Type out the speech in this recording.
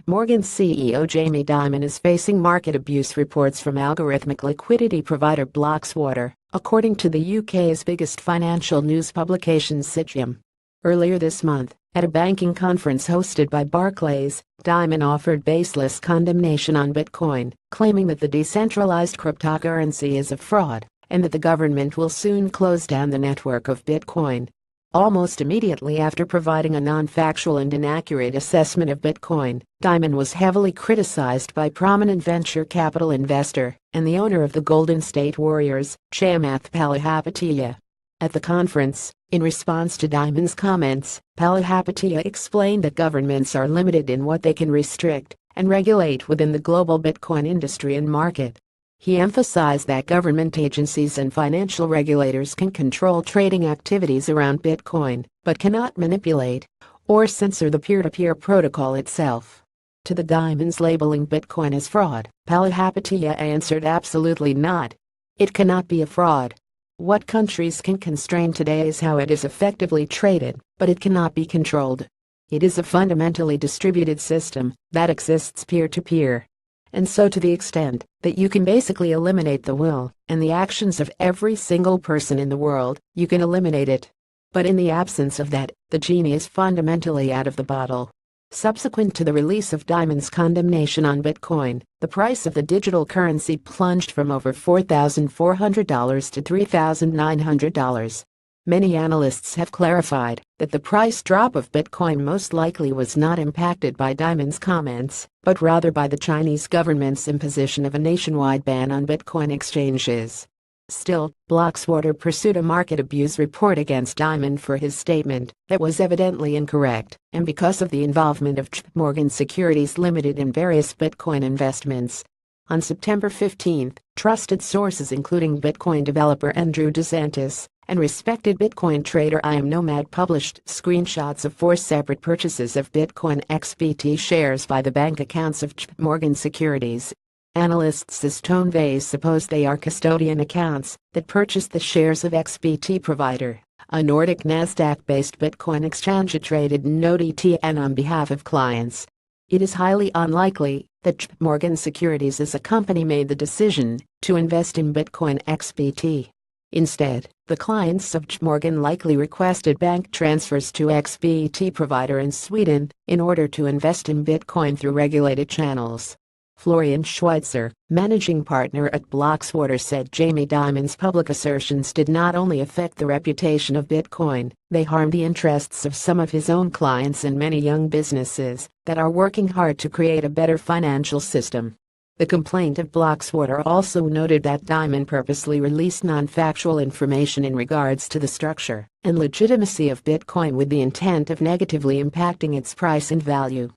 JPMorgan CEO Jamie Dimon is facing market abuse reports from algorithmic liquidity provider Blockswa, according to the UK's biggest financial news publication Citizen. Earlier this month, at a banking conference hosted by Barclays, Dimon offered baseless condemnation on Bitcoin, claiming that the decentralized cryptocurrency is a fraud and that the government will soon close down the network of Bitcoin. Almost immediately after providing a non-factual and inaccurate assessment of Bitcoin, Dimon was heavily criticized by prominent venture capital investor and the owner of the Golden State Warriors, Chamath Palihapitiya. At the conference, in response to Dimon's comments, Palihapitiya explained that governments are limited in what they can restrict and regulate within the global Bitcoin industry and market. He emphasized that government agencies and financial regulators can control trading activities around Bitcoin, but cannot manipulate or censor the peer-to-peer protocol itself. To the Dimon's labeling Bitcoin as fraud, Palihapitiya answered absolutely not. It cannot be a fraud. What countries can constrain today is how it is effectively traded, but it cannot be controlled. It is a fundamentally distributed system that exists peer-to-peer. And so to the extent that you can basically eliminate the will and the actions of every single person in the world, you can eliminate it. But in the absence of that, the genie is fundamentally out of the bottle. Subsequent to the release of Dimon's condemnation on Bitcoin, the price of the digital currency plunged from over $4,400 to $3,900. Many analysts have clarified that the price drop of Bitcoin most likely was not impacted by Dimon's comments, but rather by the Chinese government's imposition of a nationwide ban on Bitcoin exchanges. Still, Blockswa pursued a market abuse report against Dimon for his statement that was evidently incorrect, and because of the involvement of JPMorgan Securities Limited in various Bitcoin investments. On September 15, trusted sources including Bitcoin developer Andrew DeSantis and respected Bitcoin trader I Am Nomad published screenshots of 4 separate purchases of Bitcoin XBT shares by the bank accounts of JPMorgan Securities. Analysts as Tonvay suppose they are custodian accounts that purchased the shares of XBT Provider, a Nordic Nasdaq-based Bitcoin exchange traded Node ETN on behalf of clients. It is highly unlikely that JPMorgan Securities as a company made the decision to invest in Bitcoin XBT. Instead, the clients of JPMorgan likely requested bank transfers to XBT Provider in Sweden in order to invest in Bitcoin through regulated channels. Florian Schweitzer, managing partner at Blockswa, said Jamie Dimon's public assertions did not only affect the reputation of Bitcoin, they harmed the interests of some of his own clients and many young businesses that are working hard to create a better financial system. The complaint of Blockswa also noted that Dimon purposely released non-factual information in regards to the structure and legitimacy of Bitcoin with the intent of negatively impacting its price and value.